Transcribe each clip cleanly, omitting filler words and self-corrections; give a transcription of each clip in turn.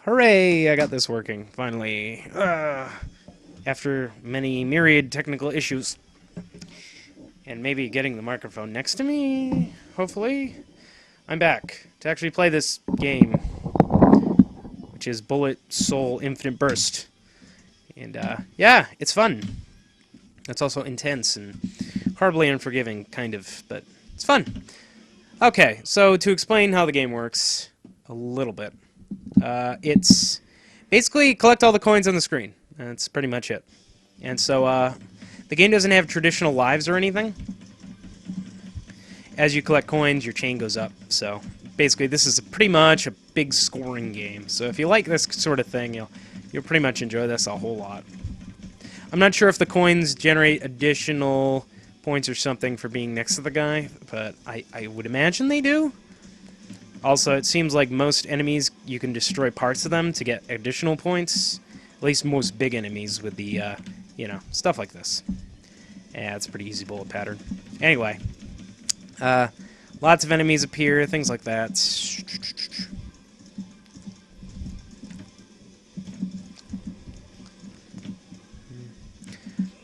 Hooray! I got this working, finally. After many myriad technical issues. And maybe getting the microphone next to me, hopefully. I'm back to actually play this game, which is Bullet Soul Infinite Burst. And, yeah, it's fun. It's also intense and horribly unforgiving, kind of, but it's fun. Okay, so to explain how the game works a little bit. It's basically collect all the coins on the screen. That's pretty much it. And so, the game doesn't have traditional lives or anything. As you collect coins, your chain goes up. So, basically, this is pretty much a big scoring game. So if you like this sort of thing, you'll pretty much enjoy this a whole lot. I'm not sure if the coins generate additional points or something for being next to the guy, but I would imagine they do. Also, it seems like most enemies, you can destroy parts of them to get additional points. At least most big enemies with the, stuff like this. Yeah, it's a pretty easy bullet pattern. Anyway, lots of enemies appear, things like that.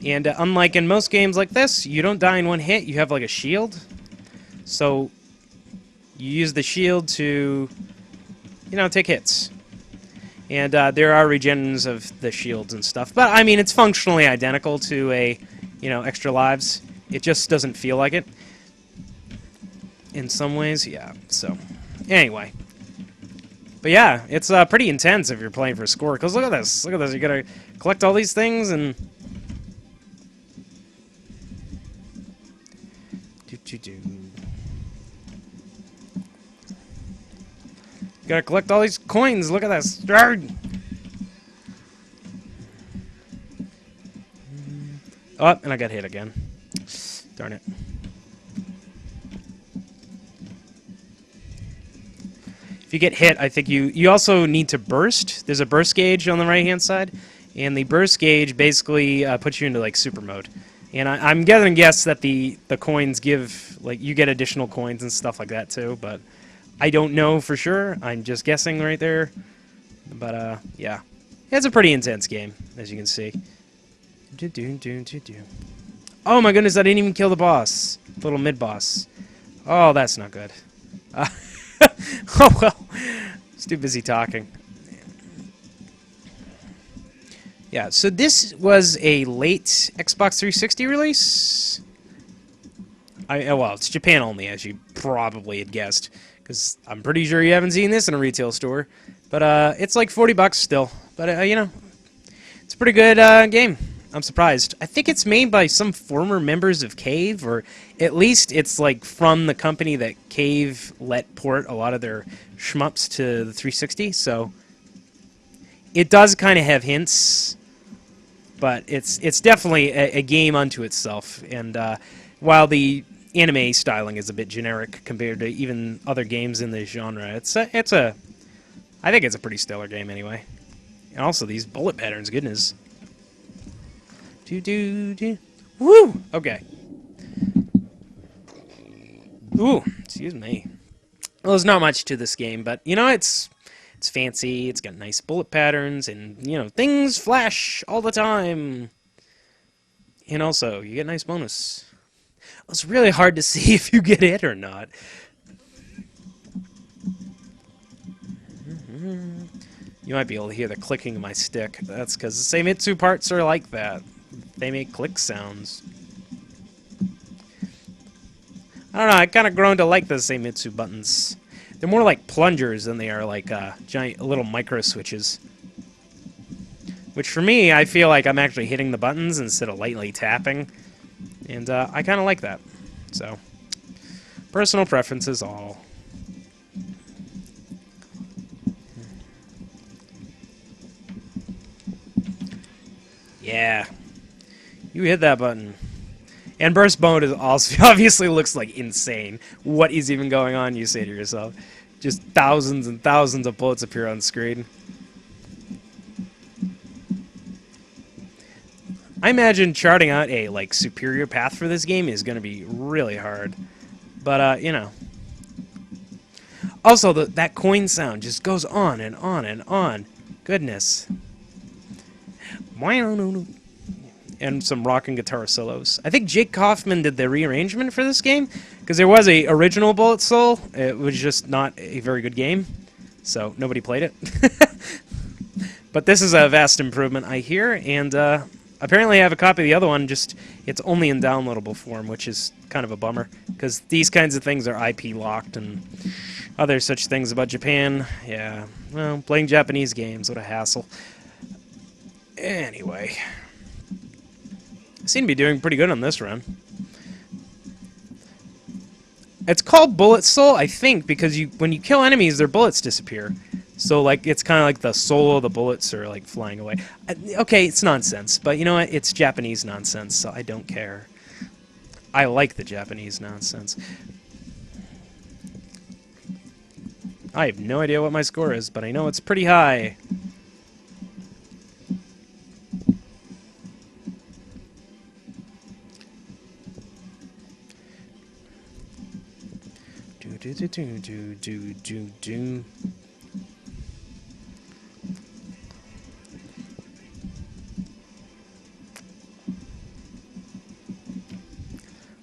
And unlike in most games like this, you don't die in one hit, you have like a shield. So you use the shield to, take hits. And there are regens of the shields and stuff. But, I mean, it's functionally identical to a, extra lives. It just doesn't feel like it. In some ways, yeah. So, anyway. But yeah, it's pretty intense if you're playing for a score. Because look at this. Look at this. You gotta collect all these things and... Gotta collect all these coins. Look at this. Oh, and I got hit again. Darn it. If you get hit, I think you also need to burst. There's a burst gauge on the right-hand side, and the burst gauge basically puts you into like super mode. And I'm gonna guess that the coins give, like, you get additional coins and stuff like that too, but I don't know for sure. I'm just guessing right there. But, yeah. It's a pretty intense game, as you can see. Oh my goodness, I didn't even kill the boss. Little mid-boss. Oh, that's not good. Oh well. Just too busy talking. Yeah, so this was a late Xbox 360 release. Well, it's Japan only, as you probably had guessed, because I'm pretty sure you haven't seen this in a retail store. But it's like $40 still. But it's a pretty good game. I'm surprised. I think it's made by some former members of Cave, or at least it's like from the company that Cave let port a lot of their shmups to the 360. So it does kind of have hints. But it's definitely a game unto itself, and while the anime styling is a bit generic compared to even other games in the genre, I think it's a pretty stellar game anyway. And also these bullet patterns, goodness. Woo! Okay. Ooh, excuse me. Well, there's not much to this game, but it's fancy, it's got nice bullet patterns, and, things flash all the time. And also, you get a nice bonus. It's really hard to see if you get hit or not. You might be able to hear the clicking of my stick. That's because the Seimitsu parts are like that. They make click sounds. I don't know, I kind of grown to like the Seimitsu buttons. They're more like plungers than they are like giant little micro switches. Which for me, I feel like I'm actually hitting the buttons instead of lightly tapping. And I kind of like that. So, personal preferences all. Yeah. You hit that button. And burst mode is also obviously looks like insane. What is even going on, you say to yourself. Just thousands and thousands of bullets appear on screen. I imagine charting out a superior path for this game is going to be really hard. But Also, that coin sound just goes on and on and on. Goodness. And some rock and guitar solos. I think Jake Kaufman did the rearrangement for this game, because there was a original Bullet Soul. It was just not a very good game, so nobody played it. But this is a vast improvement, I hear, and apparently I have a copy of the other one, just it's only in downloadable form, which is kind of a bummer, because these kinds of things are IP locked and other such things about Japan. Yeah, well, playing Japanese games, what a hassle. Anyway, I seem to be doing pretty good on this run. It's called Bullet Soul, I think, because when you kill enemies, their bullets disappear. So, like, it's kind of like the soul of the bullets are, like, flying away. Okay, it's nonsense, but you know what? It's Japanese nonsense, so I don't care. I like the Japanese nonsense. I have no idea what my score is, but I know it's pretty high. Do.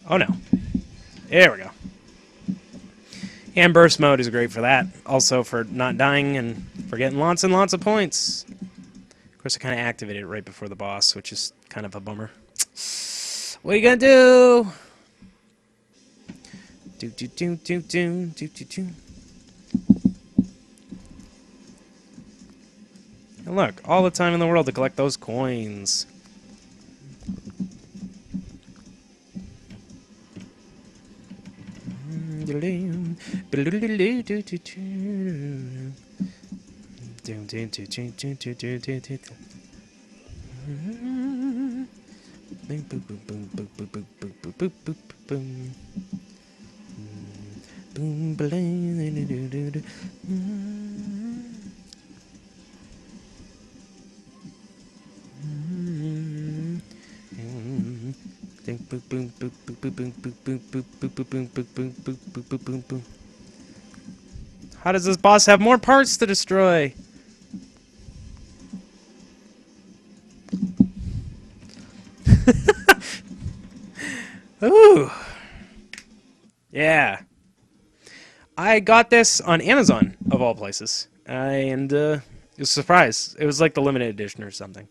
Oh no. There we go. And burst mode is great for that. Also for not dying and for getting lots and lots of points. Of course, I kind of activated it right before the boss, which is kind of a bummer. What are you gonna do? Do. And look, all the time in the world to collect those coins. How does this boss have more parts to destroy? Ooh. Yeah. I got this on Amazon, of all places. And it was a surprise. It was like the limited edition or something.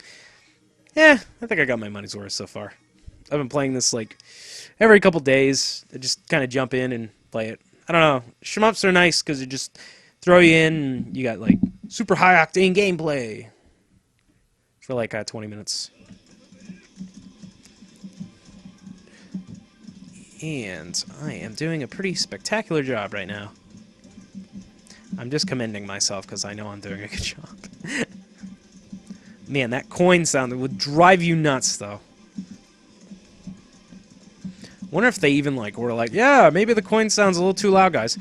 Yeah, I think I got my money's worth so far. I've been playing this like every couple days. I just kind of jump in and play it. I don't know. Shmups are nice because they just throw you in and you got like super high octane gameplay for like 20 minutes. And I am doing a pretty spectacular job right now. I'm just commending myself because I know I'm doing a good job. Man, that coin sound would drive you nuts, though. Wonder if they even like were like, yeah, maybe the coin sound's a little too loud, guys.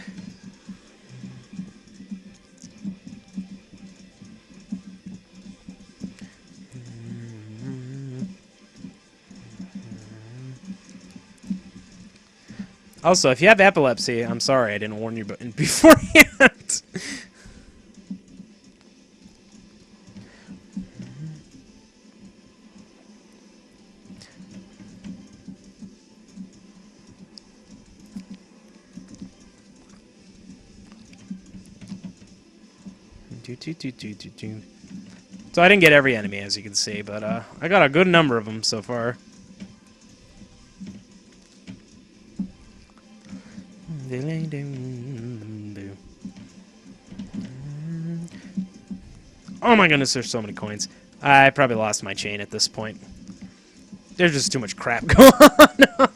Also, if you have epilepsy, I'm sorry I didn't warn you beforehand. So I didn't get every enemy, as you can see, but I got a good number of them so far. Oh my goodness, there's so many coins. I probably lost my chain at this point. There's just too much crap going on.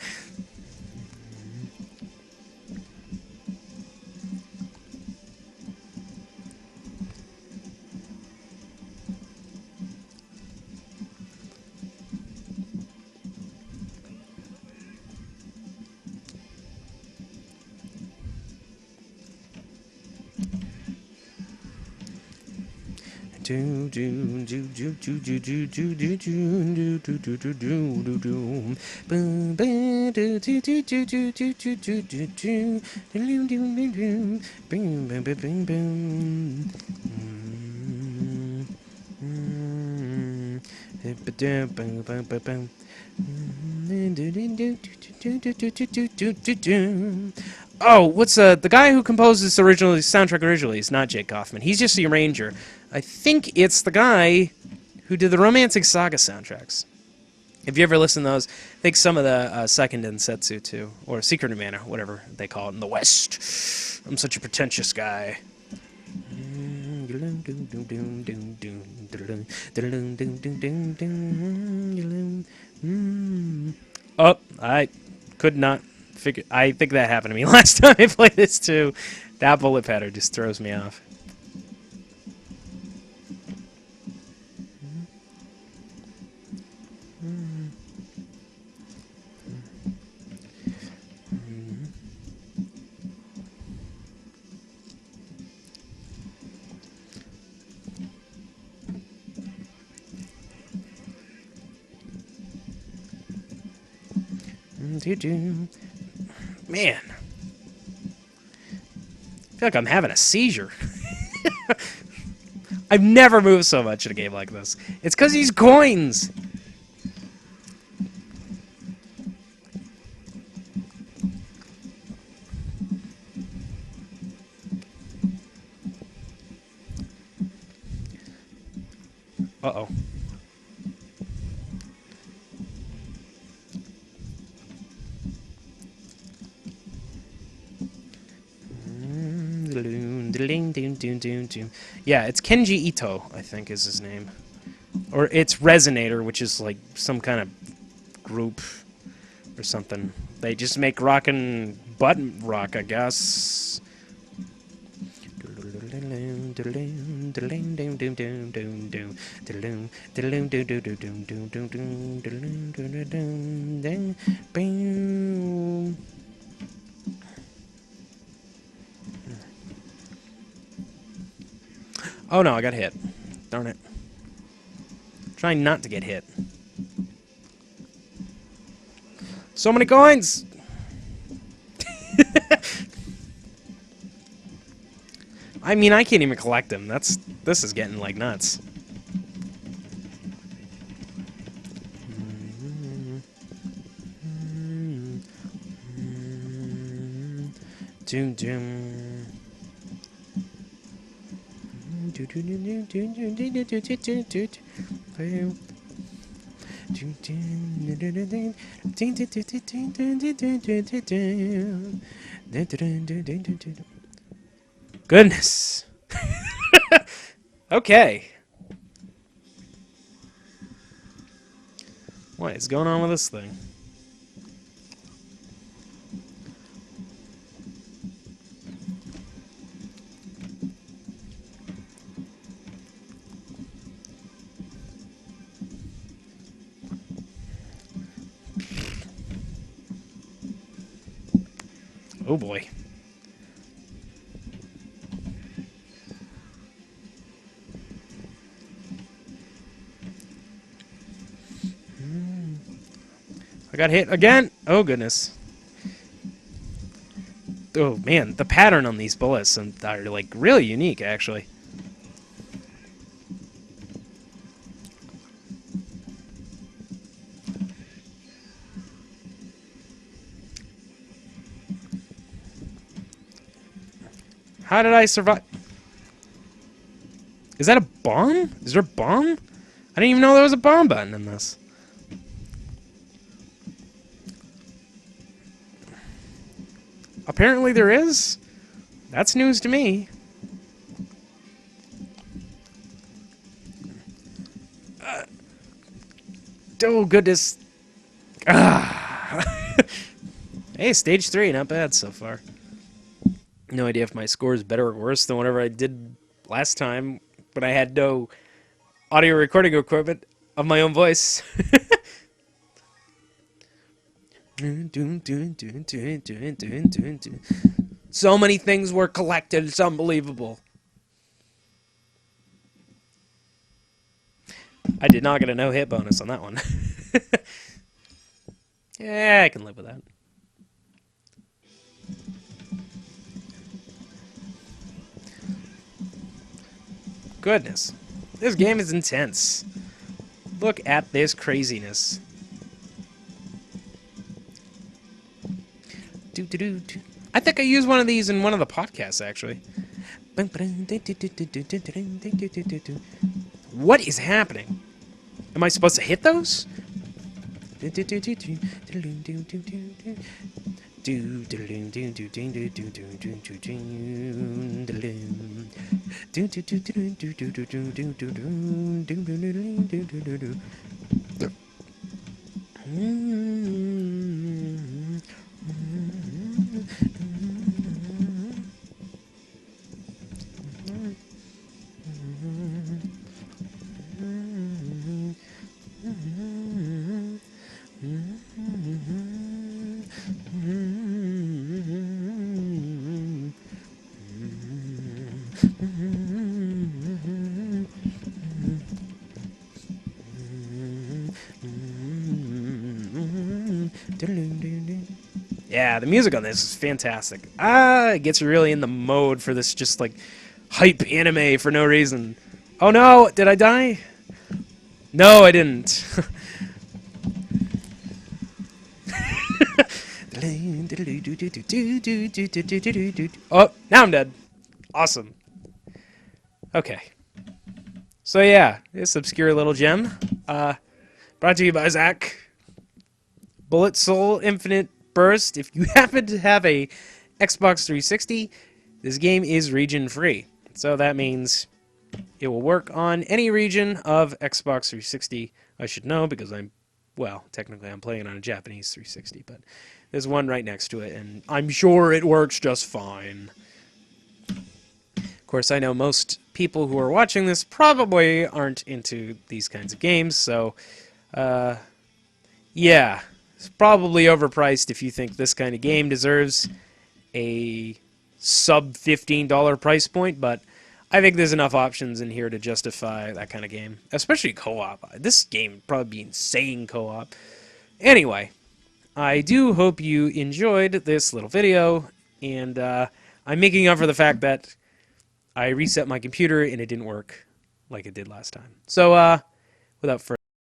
Oh, what's the guy who composed this soundtrack originally is not Jake Kaufman. He's just the arranger. I think it's the guy who did the Romancing Saga soundtracks. If you ever listen to those, I think some of the Second Densetsu too, or Secret of Mana, whatever they call it in the West. I'm such a pretentious guy. Oh, I could not figure. I think that happened to me last time I played this too. That bullet pattern just throws me off. Man, I feel like I'm having a seizure. I've never moved so much in a game like this. It's because these coins. Uh-oh. Yeah, it's Kenji Ito, I think is his name. Or it's Resonator, which is like some kind of group or something. They just make rockin' button rock, I guess. Oh no, I got hit. Darn it. Trying not to get hit. So many coins! I mean, I can't even collect them. This is getting like nuts. Doom doom. Goodness. Okay. What is going on with this thing? Oh boy. I got hit again. Oh goodness. Oh man, the pattern on these bullets are like really unique actually. How did I survive? Is that a bomb? Is there a bomb? I didn't even know there was a bomb button in this. Apparently there is. That's news to me. Oh goodness. Ah. Hey, stage 3, not bad so far. No idea if my score is better or worse than whatever I did last time, but I had no audio recording equipment of my own voice. So many things were collected, it's unbelievable. I did not get a no-hit bonus on that one. Yeah, I can live with that. Goodness. This game is intense. Look at this craziness. I think I used one of these in one of the podcasts, actually. What is happening? Am I supposed to hit those? Yeah, the music on this is fantastic. It gets you really in the mode for this just like hype anime for no reason. Oh no, did I die? No, I didn't. Oh, now I'm dead. Awesome. Okay. So yeah, this obscure little gem, brought to you by Zach. Bullet Soul Infinite Burst. If you happen to have a Xbox 360, this game is region free. So that means it will work on any region of Xbox 360. I should know because technically I'm playing on a Japanese 360, but there's one right next to it, and I'm sure it works just fine. Of course, I know most people who are watching this probably aren't into these kinds of games, so, yeah. It's probably overpriced if you think this kind of game deserves a sub-$15 price point, but I think there's enough options in here to justify that kind of game, especially co-op. This game would probably be insane co-op. Anyway, I do hope you enjoyed this little video, and I'm making up for the fact that I reset my computer and it didn't work like it did last time. So, without further